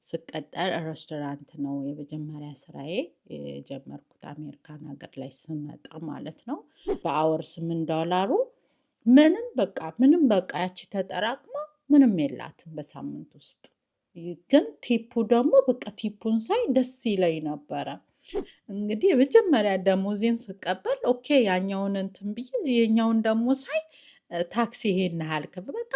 ስቀጠር ሬስቶራንት ነው የመጀመሪያ ስራዬ የጀመርኩት አሜሪካን ሀገር ላይ ስመጣ ማለት ነው። በአወር $8 ምንም በቃ ያቺ ተጠራቅማ ምንም የላትም በሳምንት ውስጥ። ግን ቲፑ ደግሞ በቃ ቲፑን ሳይ ደስ ይለኝ ነበረ። እንግዲህ የመጀመሪያ ደሞዜን ስቀበል ኦኬ ያኛውን እንትን ብዬ የኛውን ደግሞ ሳይ ታክሲ ይሄን ያህል በቃ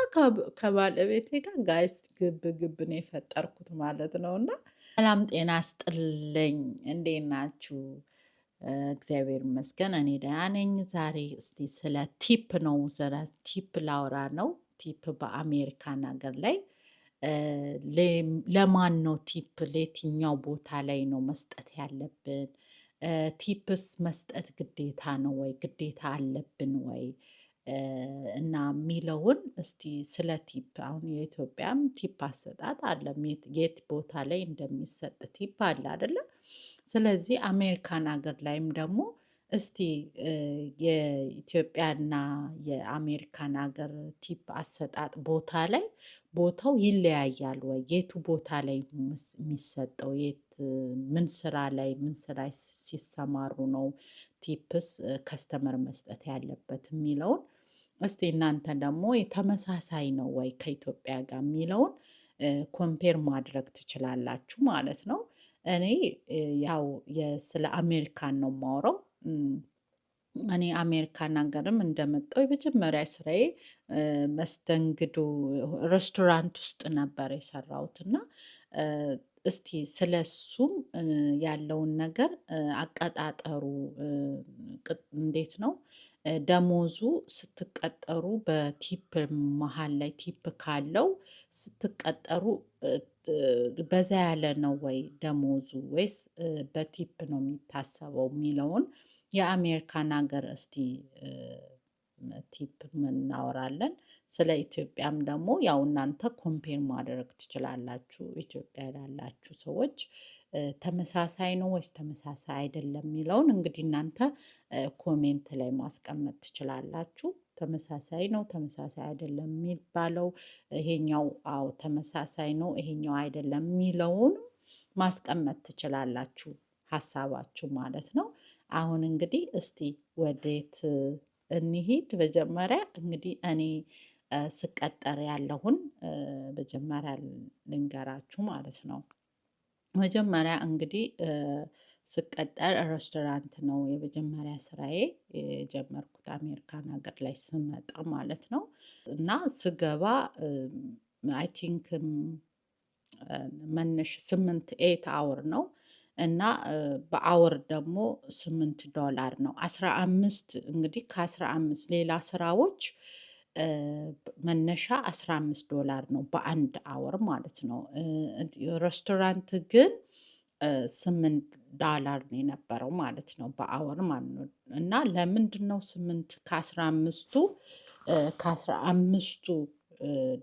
ከባለቤቴ ጋር ጋይስ ግብ ነው የፈጠርኩት ማለት ነው። እና ሰላም ጤና ስጥልኝ፣ እንዴት ናችሁ? እግዚአብሔር ይመስገን እኔ ደህና ነኝ። ዛሬ እስቲ ስለ ቲፕ ነው ቲፕ ላውራ ነው። ቲፕ በአሜሪካን ሀገር ላይ ለማን ነው ቲፕ ለየትኛው ቦታ ላይ ነው መስጠት ያለብን? ቲፕስ መስጠት ግዴታ ነው ወይ? ግዴታ አለብን ወይ? እና የሚለውን እስቲ ስለ ቲፕ አሁን የኢትዮጵያም ቲፕ አሰጣጥ አለ። የት ቦታ ላይ እንደሚሰጥ ቲፕ አለ አይደለ? ስለዚህ አሜሪካን ሀገር ላይም ደግሞ እስቲ የኢትዮጵያና የአሜሪካን ሀገር ቲፕ አሰጣጥ ቦታ ላይ ቦታው ይለያያል ወይ? የቱ ቦታ ላይ የሚሰጠው ምን ስራ ሲሰማሩ ነው ቲፕስ ከስተመር መስጠት ያለበት የሚለውን እስቲ እናንተ ደግሞ ተመሳሳይ ነው ወይ ከኢትዮጵያ ጋር የሚለውን ኮምፔር ማድረግ ትችላላችሁ ማለት ነው። እኔ ያው ስለ አሜሪካን ነው የማወራው። እኔ አሜሪካን ሀገርም እንደመጣሁ የመጀመሪያ ስራዬ መስተንግዶ ሬስቶራንት ውስጥ ነበር የሰራሁት እና እስቲ ስለሱም ያለውን ነገር አቀጣጠሩ እንዴት ነው? ደሞዙ ስትቀጠሩ በቲፕ መሃል ላይ ቲፕ ካለው ስትቀጠሩ በዛ ያለ ነው ወይ ደሞዙ ወይስ በቲፕ ነው የሚታሰበው የሚለውን የአሜሪካን ሀገር እስቲ ቲፕ እናወራለን። ስለ ኢትዮጵያም ደግሞ ያው እናንተ ኮምፔር ማድረግ ትችላላችሁ። ኢትዮጵያ ላላችሁ ሰዎች ተመሳሳይ ነው ወይስ ተመሳሳይ አይደለም የሚለውን እንግዲህ እናንተ ኮሜንት ላይ ማስቀመጥ ትችላላችሁ። ተመሳሳይ ነው ተመሳሳይ አይደለም የሚባለው ይሄኛው አዎ ተመሳሳይ ነው ይሄኛው አይደለም የሚለውን ማስቀመጥ ትችላላችሁ፣ ሀሳባችሁ ማለት ነው። አሁን እንግዲህ እስቲ ወዴት እንሂድ? መጀመሪያ እንግዲህ እኔ ስቀጠር ያለሁን መጀመሪያ ልንገራችሁ ማለት ነው። መጀመሪያ እንግዲህ ስቀጠር ሬስቶራንት ነው የመጀመሪያ ስራዬ የጀመርኩት አሜሪካን ሀገር ላይ ስመጣ ማለት ነው። እና ስገባ አይ ቲንክ መነሽ 8 ነው እና በአወር ደግሞ $8 ነው። 15 እንግዲህ ከ15 ሌላ ስራዎች መነሻ $15 ነው በአንድ አወር ማለት ነው። ሬስቶራንት ግን $8 ነው የነበረው ማለት ነው በአወር ማለት ነው። እና ለምንድነው 8 ከ15ቱ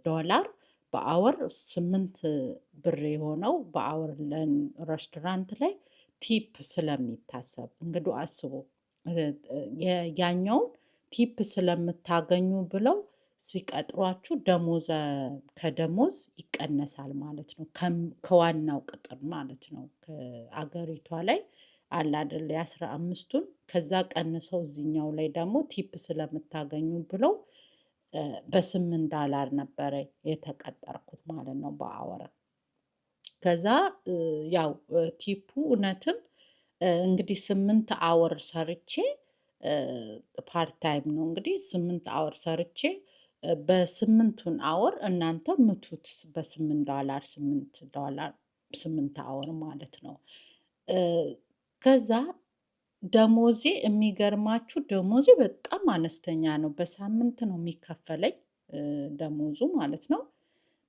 ዶላር በአወር 8 ብር የሆነው? በአወር ሬስቶራንት ላይ ቲፕ ስለሚታሰብ እንግዲህ አስቡ፣ ያኛውን ቲፕ ስለምታገኙ ብለው ሲቀጥሯችሁ ከደሞዝ ይቀነሳል ማለት ነው። ከዋናው ቅጥር ማለት ነው። ከአገሪቷ ላይ አለ አይደል የ15ቱን ከዛ ቀንሰው እዚህኛው ላይ ደግሞ ቲፕ ስለምታገኙ ብለው በ$8 ነበረ የተቀጠርኩት ማለት ነው በአወር። ከዛ ያው ቲፑ እውነትም እንግዲህ 8 አወር ሰርቼ ፓርት ታይም ነው እንግዲህ 8 አወር ሰርቼ በ8ቱን አወር እናንተ ምቱት በ$8 8 አወር ማለት ነው። ከዛ ደሞዜ የሚገርማችሁ ደሞዜ በጣም አነስተኛ ነው። በሳምንት ነው የሚከፈለኝ ደሞዙ ማለት ነው።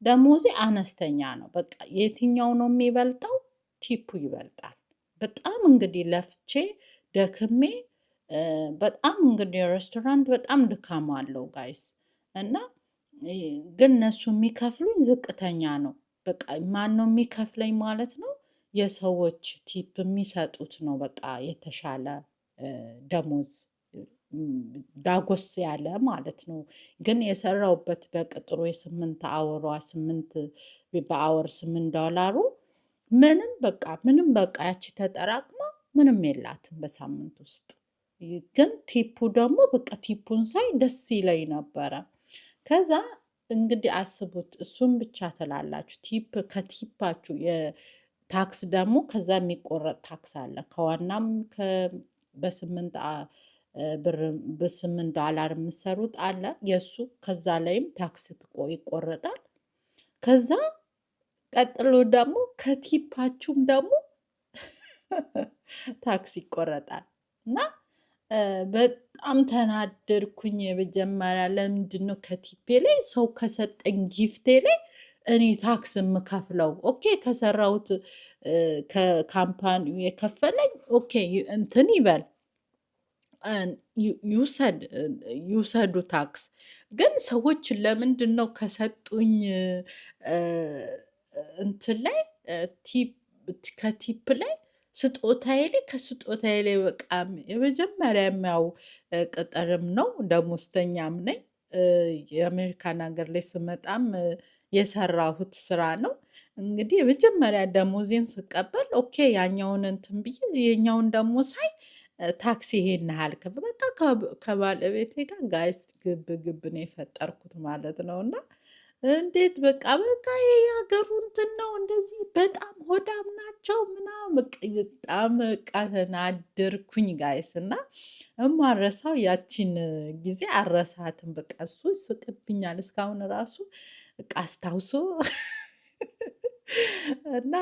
ደሞዜ አነስተኛ ነው። በቃ የትኛው ነው የሚበልጠው? ቲፑ ይበልጣል። በጣም እንግዲህ ለፍቼ ደክሜ በጣም እንግዲህ ሬስቶራንት በጣም ድካም አለው ጋይስ። እና ግን እነሱ የሚከፍሉኝ ዝቅተኛ ነው። በቃ ማነው የሚከፍለኝ ማለት ነው? የሰዎች ቲፕ የሚሰጡት ነው በቃ የተሻለ ደሞዝ ዳጎስ ያለ ማለት ነው። ግን የሰራሁበት በቅጥሩ የ8 አወሯ በአወር $8 ምንም በቃ ያቺ ተጠራቅማ ምንም የላትም በሳምንት ውስጥ። ግን ቲፑ ደግሞ በቃ ቲፑን ሳይ ደስ ይለኝ ነበረ። ከዛ እንግዲህ አስቡት እሱን ብቻ ትላላችሁ። ከቲፓችሁ ታክስ ደግሞ ከዛ የሚቆረጥ ታክስ አለ። ከዋናም በስምንት ብር $8 የምትሰሩት አለ የእሱ ከዛ ላይም ታክስ ይቆረጣል። ከዛ ቀጥሎ ደግሞ ከቲፓችሁም ደግሞ ታክስ ይቆረጣል። እና በጣም ተናደድኩኝ። የመጀመሪያ ለምንድነው ከቲፔ ላይ ሰው ከሰጠኝ ጊፍቴ ላይ እኔ ታክስ የምከፍለው? ኦኬ ከሰራሁት ከካምፓኒው የከፈለኝ ኦኬ እንትን ይበል ይውሰዱ ታክስ። ግን ሰዎች ለምንድን ነው ከሰጡኝ እንትን ላይ ከቲፕ ላይ ከስጦታዬ ላይ በቃ የመጀመሪያም ያው ቅጥርም ነው ደሞዝተኛም ነኝ። የአሜሪካን ሀገር ላይ ስመጣም የሰራሁት ስራ ነው። እንግዲህ የመጀመሪያ ደሞዜን ስቀበል ኦኬ ያኛውን እንትን ብዬ የኛውን ደግሞ ሳይ ታክሲ ይሄን ያህል በቃ ከባለቤቴ ጋር ጋይስ ግብ ነው የፈጠርኩት ማለት ነው። እና እንዴት በቃ ይሄ የሀገሩ እንትን ነው እንደዚህ በጣም ሆዳም ናቸው ምናምን በጣም በቃ ተናደርኩኝ ጋይስ። እና እማረሳው ያቺን ጊዜ አረሳትም። በቃ እሱ ይስቅብኛል እስካሁን ራሱ በቃ አስታውሶ እና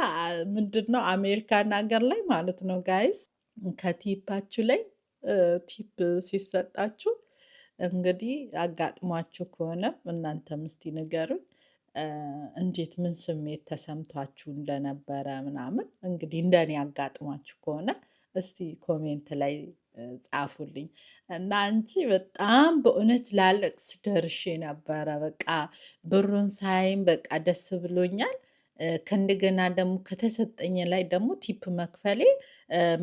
ምንድነው አሜሪካን ሀገር ላይ ማለት ነው ጋይስ ከቲፓችሁ ላይ ቲፕ ሲሰጣችሁ እንግዲህ አጋጥሟችሁ ከሆነ እናንተም እስቲ ንገሩኝ። እንዴት ምን ስሜት ተሰምቷችሁ እንደነበረ ምናምን እንግዲህ እንደኔ አጋጥሟችሁ ከሆነ እስቲ ኮሜንት ላይ ጻፉልኝ። እና አንቺ በጣም በእውነት ላለቅስ ደርሼ ነበረ። በቃ ብሩን ሳይም በቃ ደስ ብሎኛል። ከእንደገና ደግሞ ከተሰጠኝ ላይ ደግሞ ቲፕ መክፈሌ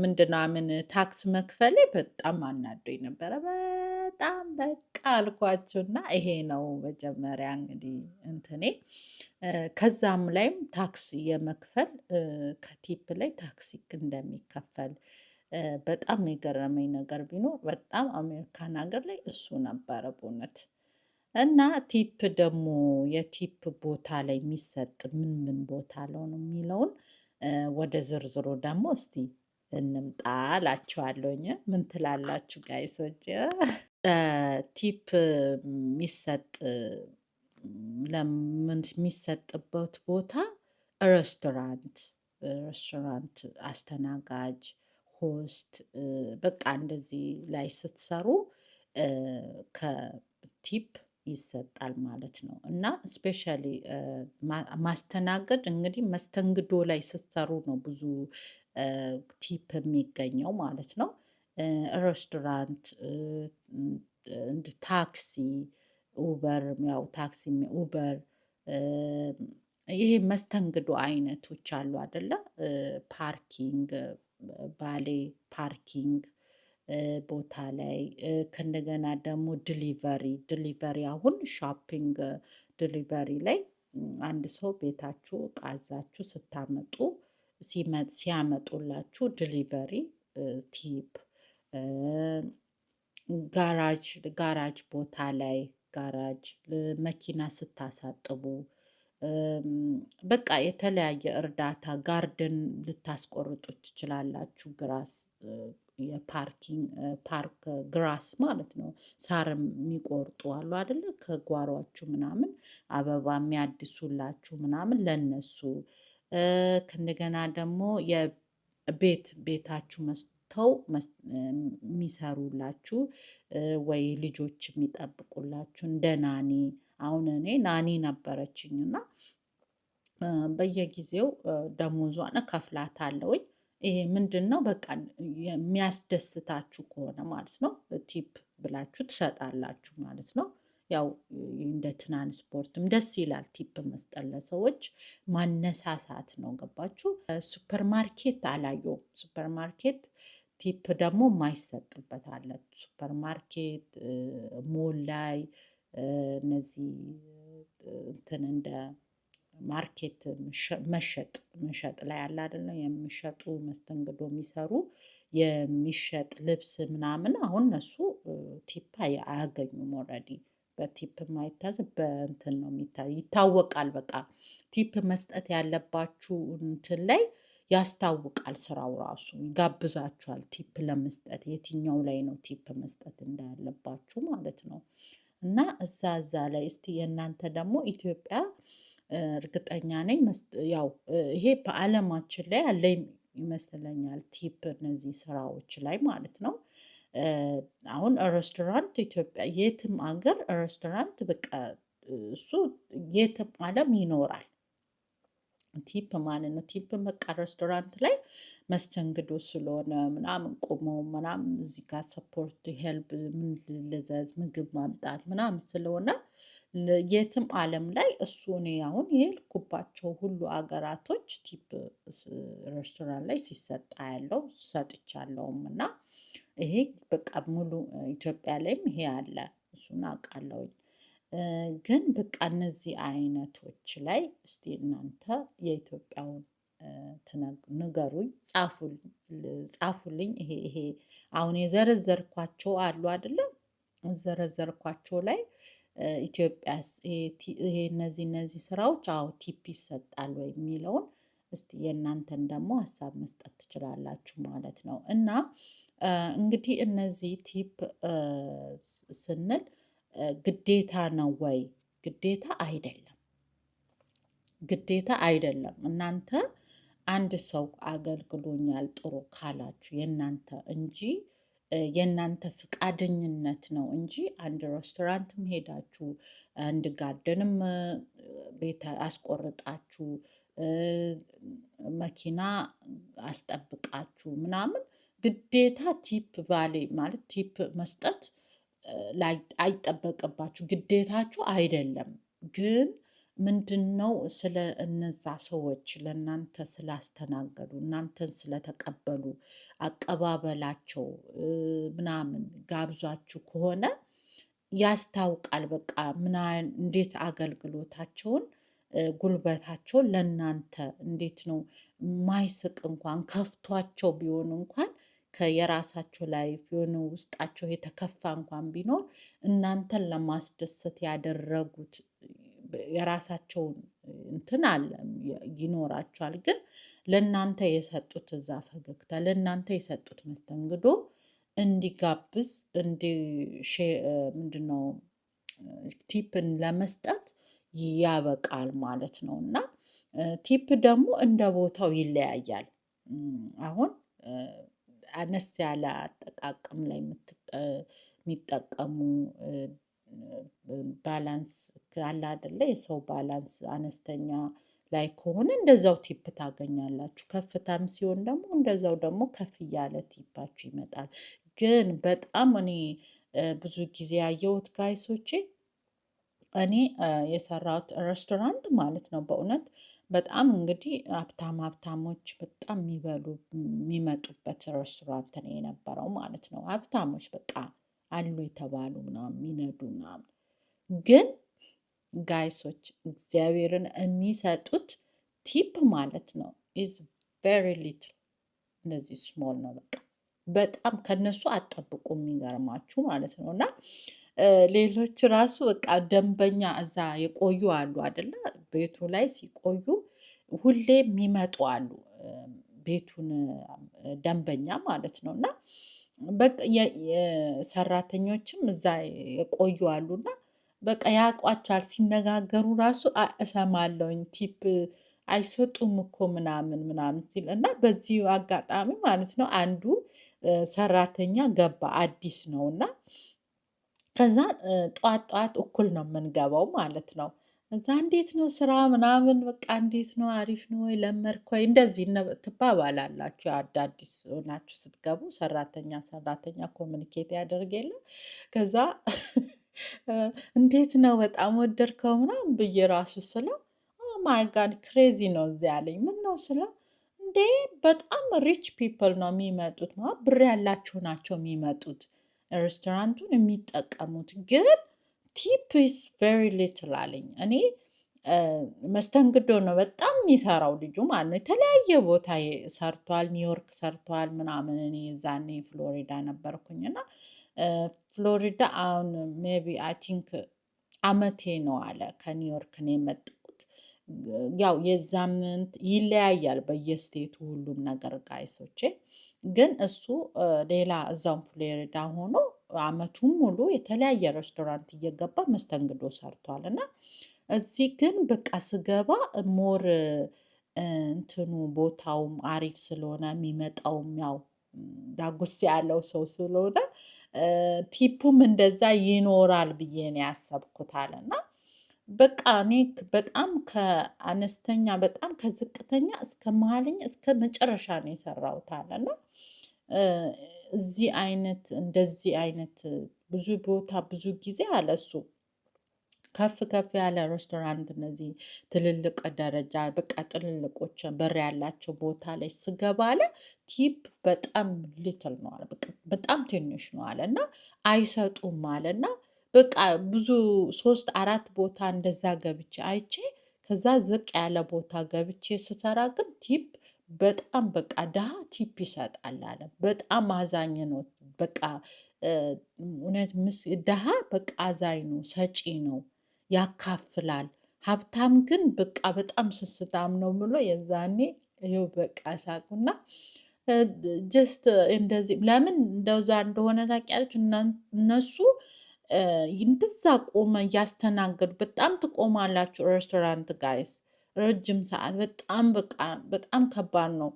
ምንድነው ታክስ መክፈሌ በጣም አናዶኝ ነበረ። በጣም በቃ አልኳችሁና ይሄ ነው መጀመሪያ እንግዲህ እንትኔ። ከዛም ላይም ታክስ የመክፈል ከቲፕ ላይ ታክስ እንደሚከፈል በጣም የገረመኝ ነገር ቢኖር በጣም አሜሪካን ሀገር ላይ እሱ ነበረ በእውነት። እና ቲፕ ደግሞ የቲፕ ቦታ ላይ የሚሰጥ ምን ምን ቦታ ላይ ነው የሚለውን ወደ ዝርዝሩ ደግሞ እስቲ እንምጣ እላችኋለሁኝ። ምን ትላላችሁ ጋይሶች? ቲፕ የሚሰጥበት ቦታ ሬስቶራንት አስተናጋጅ፣ ሆስት በቃ እንደዚህ ላይ ስትሰሩ ከቲፕ ይሰጣል ማለት ነው። እና ስፔሻሊ ማስተናገድ እንግዲህ መስተንግዶ ላይ ስትሰሩ ነው ብዙ ቲፕ የሚገኘው ማለት ነው። ሬስቶራንት፣ ታክሲ፣ ኡበር ያው ታክሲ ኡበር ይሄ መስተንግዶ አይነቶች አሉ አይደለ? ፓርኪንግ ባሌ ፓርኪንግ ቦታ ላይ ከእንደገና ደግሞ ዲሊቨሪ አሁን ሾፒንግ ዲሊቨሪ ላይ አንድ ሰው ቤታችሁ እቃ አዛችሁ ስታመጡ ሲያመጡላችሁ ዲሊቨሪ ቲፕ። ጋራጅ ቦታ ላይ ጋራጅ መኪና ስታሳጥቡ በቃ የተለያየ እርዳታ ጋርደን ልታስቆርጡ ትችላላችሁ። ግራስ ፓርክ ግራስ ማለት ነው። ሳርም የሚቆርጡ አሉ አይደለ? ከጓሯችሁ ምናምን አበባ የሚያድሱላችሁ ምናምን ለነሱ ከእንደገና ደግሞ ቤታችሁ መስተው የሚሰሩላችሁ ወይ ልጆች የሚጠብቁላችሁ እንደ ናኒ። አሁን እኔ ናኒ ነበረችኝ እና በየጊዜው ደሞዟን እከፍላታለሁኝ። ይሄ ምንድነው በቃ የሚያስደስታችሁ ከሆነ ማለት ነው ቲፕ ብላችሁ ትሰጣላችሁ ማለት ነው። ያው እንደ ትራንስፖርትም ደስ ይላል ቲፕ መስጠት ለሰዎች ማነሳሳት ነው። ገባችሁ? ሱፐር ማርኬት አላየሁም። ሱፐር ማርኬት ቲፕ ደግሞ የማይሰጥበት አለ። ሱፐር ማርኬት ሞል ላይ እነዚህ እንትን እንደ ማርኬት መሸጥ ላይ አለ አይደለ? የሚሸጡ መስተንግዶ የሚሰሩ የሚሸጥ ልብስ ምናምን አሁን እነሱ ቲፕ አያገኙም። ኦልሬዲ በቲፕ የማይታዝ በእንትን ነው ይታወቃል። በቃ ቲፕ መስጠት ያለባችሁ እንትን ላይ ያስታውቃል። ስራው ራሱ ይጋብዛችኋል ቲፕ ለመስጠት የትኛው ላይ ነው ቲፕ መስጠት እንዳለባችሁ ማለት ነው። እና እዛ ላይ እስቲ የእናንተ ደግሞ ኢትዮጵያ እርግጠኛ ነኝ ያው ይሄ በአለማችን ላይ ያለ ይመስለኛል ቲፕ እነዚህ ስራዎች ላይ ማለት ነው። አሁን ሬስቶራንት ኢትዮጵያ የትም አገር ሬስቶራንት በቃ እሱ የትም አለም ይኖራል ቲፕ ማለት ነው። ቲፕ በቃ ሬስቶራንት ላይ መስተንግዶ ስለሆነ ምናምን ቆመው ምናምን እዚህ ጋር ሰፖርት ሄልፕ ምን ልዘዝ ምግብ ማምጣት ምናምን ስለሆነ የትም አለም ላይ እሱ እኔ አሁን የሄድኩባቸው ሁሉ አገራቶች ቲፕ ሬስቶራንት ላይ ሲሰጣ ያለው ሰጥቻለሁም እና ይሄ በቃ ሙሉ ኢትዮጵያ ላይም ይሄ አለ እሱን አውቃለሁኝ። ግን በቃ እነዚህ አይነቶች ላይ እስቲ እናንተ የኢትዮጵያውን ንገሩኝ፣ ጻፉልኝ። ይሄ አሁን የዘረዘርኳቸው አሉ አይደለም? ዘረዘርኳቸው ላይ ኢትዮጵያስ ይሄ እነዚህ ስራዎች አዎ ቲፕ ይሰጣል ወይ የሚለውን እስቲ የእናንተን ደግሞ ሀሳብ መስጠት ትችላላችሁ ማለት ነው። እና እንግዲህ እነዚህ ቲፕ ስንል ግዴታ ነው ወይ? ግዴታ አይደለም። ግዴታ አይደለም። እናንተ አንድ ሰው አገልግሎኛል ጥሩ ካላችሁ የእናንተ እንጂ የእናንተ ፍቃደኝነት ነው እንጂ አንድ ሬስቶራንትም ሄዳችሁ አንድ ጋርደንም ቤት አስቆርጣችሁ መኪና አስጠብቃችሁ ምናምን ግዴታ ቲፕ ቫሌ ማለት ቲፕ መስጠት አይጠበቅባችሁ፣ ግዴታችሁ አይደለም። ግን ምንድነው ስለ እነዛ ሰዎች ለእናንተ ስላስተናገዱ እናንተን ስለተቀበሉ አቀባበላቸው ምናምን ጋብዟችሁ ከሆነ ያስታውቃል። በቃ እንዴት አገልግሎታቸውን ጉልበታቸውን ለእናንተ እንዴት ነው ማይስቅ እንኳን ከፍቷቸው ቢሆን እንኳን ከየራሳቸው ላይፍ የሆነ ውስጣቸው የተከፋ እንኳን ቢኖር እናንተን ለማስደሰት ያደረጉት የራሳቸውን እንትን አለ ይኖራቸዋል። ግን ለእናንተ የሰጡት እዛ ፈገግታ ለእናንተ የሰጡት መስተንግዶ እንዲጋብዝ ምንድነው ቲፕን ለመስጠት ያበቃል ማለት ነው። እና ቲፕ ደግሞ እንደ ቦታው ይለያያል። አሁን አነስ ያለ አጠቃቀም ላይ የሚጠቀሙ ባላንስ አለ አይደለ? የሰው ባላንስ አነስተኛ ላይ ከሆነ እንደዛው ቲፕ ታገኛላችሁ። ከፍታም ሲሆን ደግሞ እንደዛው ደግሞ ከፍ እያለ ቲፓችሁ ይመጣል። ግን በጣም እኔ ብዙ ጊዜ ያየሁት ጋይሶቼ እኔ የሰራሁት ሬስቶራንት ማለት ነው በእውነት በጣም እንግዲህ ሀብታሞች በጣም የሚመጡበት ሬስቶራንት ነው የነበረው ማለት ነው። ሀብታሞች በቃ አሉ የተባሉ ምናምን የሚነዱ ምናምን ግን ጋይሶች እግዚአብሔርን የሚሰጡት ቲፕ ማለት ነው ኢዝ ቬሪ ሊትል እንደዚህ ስሞል ነው። በቃ በጣም ከነሱ አጠብቁ የሚገርማችሁ ማለት ነው። እና ሌሎች ራሱ በቃ ደንበኛ እዛ የቆዩ አሉ አይደለ? ቤቱ ላይ ሲቆዩ ሁሌ የሚመጡ አሉ ቤቱን ደንበኛ ማለት ነው። እና በቃ ሰራተኞችም እዛ የቆዩ አሉና በቃ ያውቋቸዋል። ሲነጋገሩ ራሱ እሰማለሁኝ ቲፕ አይሰጡም እኮ ምናምን ሲል እና በዚህ አጋጣሚ ማለት ነው አንዱ ሰራተኛ ገባ አዲስ ነው እና ከዛ ጠዋት እኩል ነው የምንገባው ማለት ነው። እዛ እንዴት ነው ስራ ምናምን በቃ እንዴት ነው አሪፍ ነው ወይ ለመድክ ወይ እንደዚህ ትባባላላችሁ። አዳዲስ ሆናችሁ ስትገቡ ሰራተኛ ኮሚኒኬት ያደርግ የለ ከዛ እንዴት ነው በጣም ወደድከው ምናምን ብዬ ራሱ ስለው ማይ ጋድ ክሬዚ ነው እዚህ ያለኝ። ምን ነው ስለው እንዴ በጣም ሪች ፒፕል ነው የሚመጡት፣ ብር ያላቸው ናቸው የሚመጡት ሬስቶራንቱን የሚጠቀሙት፣ ግን ቲፕ ኢዝ ቬሪ ሊትል አለኝ። እኔ መስተንግዶ ነው በጣም የሚሰራው ልጁ ማለት ነው። የተለያየ ቦታ ሰርቷል፣ ኒውዮርክ ሰርቷል ምናምን። እኔ የዛኔ ፍሎሪዳ ነበርኩኝ እና ፍሎሪዳ አሁን ሜቢ አይ ቲንክ አመቴ ነው አለ ከኒውዮርክ ነው የመጣሁት። ያው የዛምንት ይለያያል በየስቴቱ ሁሉም ነገር ጋይሶቼ። ግን እሱ ሌላ እዛውም ፍሎሪዳ ሆኖ አመቱን ሙሉ የተለያየ ሬስቶራንት እየገባ መስተንግዶ ሰርቷል እና እዚህ ግን በቃ ስገባ ሞር እንትኑ ቦታውም አሪፍ ስለሆነ የሚመጣውም ያው ዳጎስ ያለው ሰው ስለሆነ ቲፑም እንደዛ ይኖራል ብዬ ነው ያሰብኩት አለ እና በቃ እኔ በጣም ከአነስተኛ በጣም ከዝቅተኛ እስከ መሀለኛ እስከ መጨረሻ ነው የሰራሁት አለ እና እ፣ እዚህ አይነት እንደዚህ አይነት ብዙ ቦታ ብዙ ጊዜ አለ እሱ ከፍ ከፍ ያለ ሬስቶራንት እነዚህ ትልልቅ ደረጃ በቃ ትልልቆች በር ያላቸው ቦታ ላይ ስገባ አለ ቲፕ በጣም ሊትል ነው አለ። በቃ በጣም ትንሽ ነው አለ እና አይሰጡም አለ እና በቃ ብዙ 3 4 ቦታ እንደዛ ገብቼ አይቼ ከዛ ዝቅ ያለ ቦታ ገብቼ ስሰራ ግን ቲፕ በጣም በቃ ድሃ ቲፕ ይሰጣል አለ። በጣም አዛኝ ነው። በቃ እ፣ እውነት ድሃ በቃ አዛኝ ነው፣ ሰጪ ነው፣ ያካፍላል። ሀብታም ግን በቃ በጣም ስስታም ነው ብሎ የዛኔ ይኸው በቃ ሳቁና ጀስት እንደዚህ ለምን እንደዛ እንደሆነ ታውቂያለሽ? እነሱ እንደዛ ቆመ እያስተናገዱ በጣም ትቆማላችሁ ሬስቶራንት ጋይስ ረጅም ሰዓት በጣም በቃ በጣም ከባድ ነው።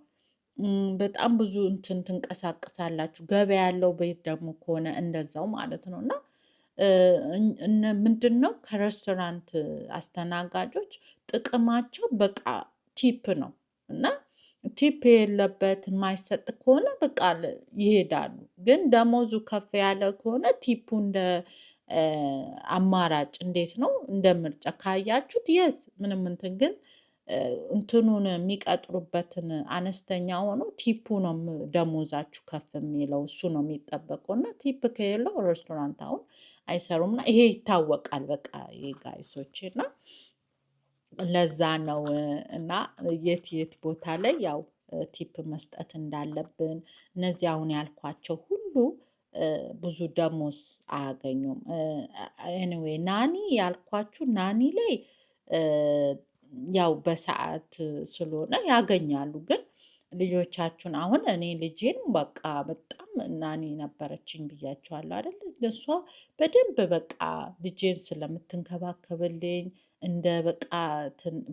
በጣም ብዙ እንትን ትንቀሳቀሳላችሁ። ገበያ ያለው ቤት ደግሞ ከሆነ እንደዛው ማለት ነው እና ምንድን ነው ከሬስቶራንት አስተናጋጆች ጥቅማቸው በቃ ቲፕ ነው እና ቲፕ የሌለበት የማይሰጥ ከሆነ በቃ ይሄዳሉ። ግን ደሞዙ ከፍ ያለ ከሆነ ቲፑ እንደ እ፣ አማራጭ እንዴት ነው እንደ ምርጫ ካያችሁት የስ ምንም እንትን ግን እ፣ እንትኑን የሚቀጥሩበትን አነስተኛ ሆኖ ቲፑ ነው ደሞዛችሁ ከፍ የሚለው እሱ ነው የሚጠበቀው እና ቲፕ ከሌለው ሬስቶራንት አሁን አይሰሩም እና ይሄ ይታወቃል በቃ የጋይሶች እና ለዛ ነው እና የት የት ቦታ ላይ ያው ቲፕ መስጠት እንዳለብን እነዚህ አሁን ያልኳቸው ሁሉ ብዙ ደሞዝ አያገኙም። ኤኒዌይ ናኒ ያልኳችሁ ናኒ ላይ እ፣ ያው በሰዓት ስለሆነ ያገኛሉ። ግን ልጆቻችሁን አሁን እኔ ልጄን በቃ በጣም ናኒ ነበረችኝ ብያቸዋለሁ አይደል? እሷ በደንብ በቃ ልጄን ስለምትንከባከብልኝ እንደ በቃ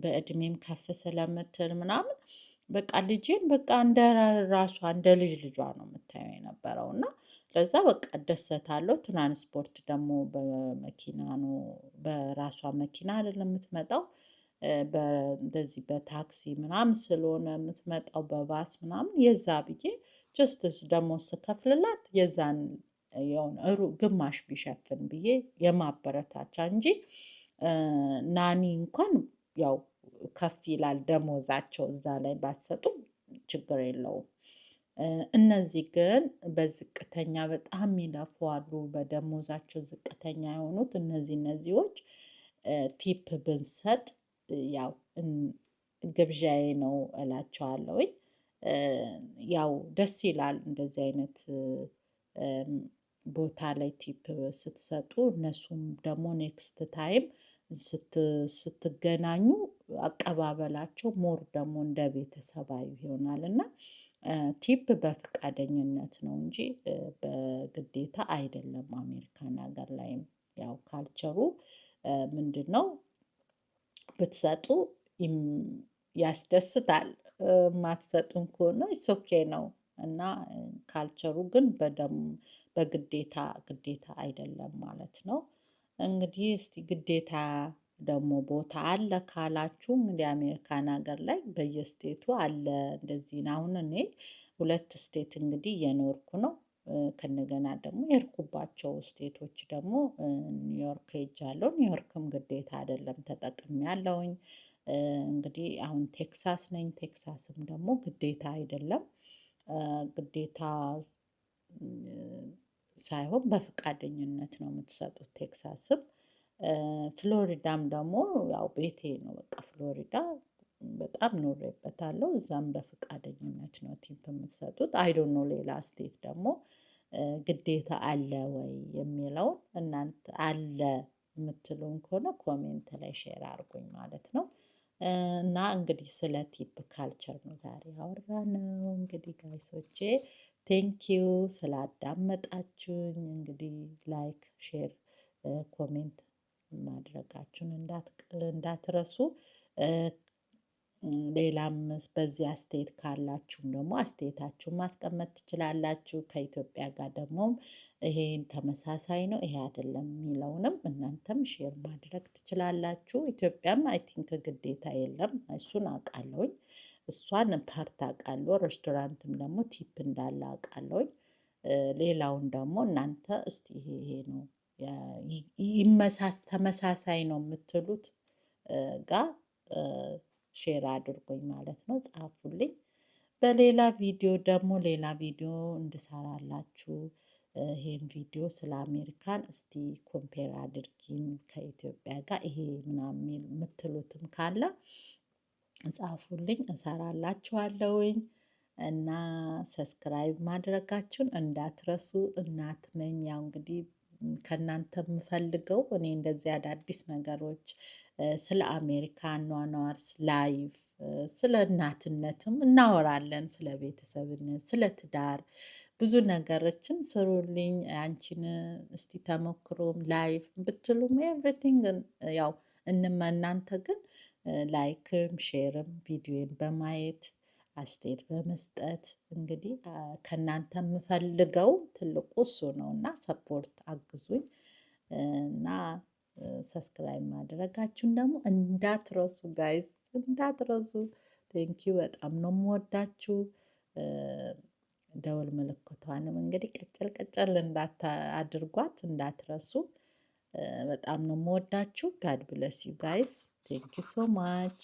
በእድሜም ከፍ ስለምትል ምናምን በቃ ልጄን በቃ እንደ ራሷ እንደ ልጅ ልጇ ነው የምታየው የነበረው እና ለዛ በቃ እደሰታለሁ። ትራንስፖርት ደግሞ በመኪና ነው በራሷ መኪና አይደለም የምትመጣው እንደዚህ በታክሲ ምናምን ስለሆነ የምትመጣው በባስ ምናምን የዛ ብዬ ጀስትስ ደግሞ ስከፍልላት የዛን የሆነ ግማሽ ቢሸፍን ብዬ የማበረታቻ እንጂ ናኒ እንኳን ያው ከፍ ይላል ደሞዛቸው እዛ ላይ ባሰጡም ችግር የለውም። እነዚህ ግን በዝቅተኛ በጣም የሚለፉ አሉ። በደሞዛቸው ዝቅተኛ የሆኑት እነዚህዎች ቲፕ ብንሰጥ ያው ግብዣዬ ነው እላቸዋለሁኝ። ያው ደስ ይላል እንደዚህ አይነት ቦታ ላይ ቲፕ ስትሰጡ እነሱም ደግሞ ኔክስት ታይም ስትገናኙ አቀባበላቸው ሞር ደግሞ እንደ ቤተሰባዊ ይሆናል እና ቲፕ በፍቃደኝነት ነው እንጂ በግዴታ አይደለም። አሜሪካን ሀገር ላይም ያው ካልቸሩ ምንድን ነው ብትሰጡ ያስደስታል። የማትሰጡም ከሆነ ኢትስ ኦኬ ነው እና ካልቸሩ ግን ግዴታ አይደለም ማለት ነው። እንግዲህ እስቲ ግዴታ ደግሞ ቦታ አለ ካላችሁ እንግዲህ አሜሪካን ሀገር ላይ በየስቴቱ አለ እንደዚህ ነው። አሁን እኔ 2 ስቴት እንግዲህ እየኖርኩ ነው። ከእንደገና ደግሞ የሄድኩባቸው ስቴቶች ደግሞ ኒውዮርክ ሄጃለሁ። ኒውዮርክም ግዴታ አይደለም ተጠቅሜያለሁኝ። እንግዲህ አሁን ቴክሳስ ነኝ። ቴክሳስም ደግሞ ግዴታ አይደለም። ግዴታ ሳይሆን በፍቃደኝነት ነው የምትሰጡት ቴክሳስም። ፍሎሪዳም ደግሞ ያው ቤቴ ነው። በቃ ፍሎሪዳ በጣም ኖሬበታለሁ። እዛም በፈቃደኝነት ነው ቲፕ የምትሰጡት። አይ ዶንት ኖ ሌላ ስቴት ደግሞ ግዴታ አለ ወይ የሚለውን እናንተ አለ የምትሉን ከሆነ ኮሜንት ላይ ሼር አድርጉኝ ማለት ነው። እና እንግዲህ ስለ ቲፕ ካልቸር ነው ዛሬ ያወራነው። እንግዲህ ጋይሶቼ ቴንኪዩ ስላዳመጣችሁኝ። እንግዲህ ላይክ፣ ሼር፣ ኮሜንት ማድረጋችሁን እንዳትረሱ። ሌላም በዚህ አስተያየት ካላችሁም ደግሞ አስተያየታችሁን ማስቀመጥ ትችላላችሁ። ከኢትዮጵያ ጋር ደግሞ ይሄን ተመሳሳይ ነው ይሄ አይደለም የሚለውንም እናንተም ሼር ማድረግ ትችላላችሁ። ኢትዮጵያም አይ ቲንክ ግዴታ የለም እሱን አውቃለሁኝ። እሷን ፓርት አውቃለሁ። ሬስቶራንትም ደግሞ ቲፕ እንዳለ አውቃለሁኝ። ሌላውን ደግሞ እናንተ እስቲ ይሄ ነው ተመሳሳይ ነው የምትሉት ጋር ሼር አድርጎኝ ማለት ነው። ጻፉልኝ። በሌላ ቪዲዮ ደግሞ ሌላ ቪዲዮ እንድሰራላችሁ ይሄን ቪዲዮ ስለ አሜሪካን እስቲ ኮምፔር አድርጊን ከኢትዮጵያ ጋር ይሄ ምናምን የምትሉትም ካለ ጻፉልኝ፣ እሰራላችኋለሁኝ። እና ሰብስክራይብ ማድረጋችሁን እንዳትረሱ። እናት ነኝ። ያው እንግዲህ ከእናንተ የምፈልገው እኔ እንደዚህ አዳዲስ ነገሮች ስለ አሜሪካ አኗኗር ላይፍ፣ ስለ እናትነትም እናወራለን፣ ስለ ቤተሰብነት፣ ስለ ትዳር ብዙ ነገሮችን ስሩልኝ። አንቺን እስቲ ተሞክሮም ላይፍ ብትሉም ኤቭሪቲንግ ያው እናንተ ግን ላይክም ሼርም ቪዲዮን በማየት አስተያየት በመስጠት እንግዲህ ከእናንተ የምፈልገው ትልቁ እሱ ነው እና ሰፖርት አግዙኝ እና ሰብስክራይብ ማድረጋችሁን ደግሞ እንዳትረሱ ጋይስ፣ እንዳትረሱ። ቴንኪው በጣም ነው የምወዳችሁ። ደወል ምልክቷንም እንግዲህ ቀጨል ቀጨል አድርጓት እንዳትረሱ። በጣም ነው የምወዳችሁ። ጋድ ብለስ ዩ ጋይስ። ቴንኪው ሶ ማች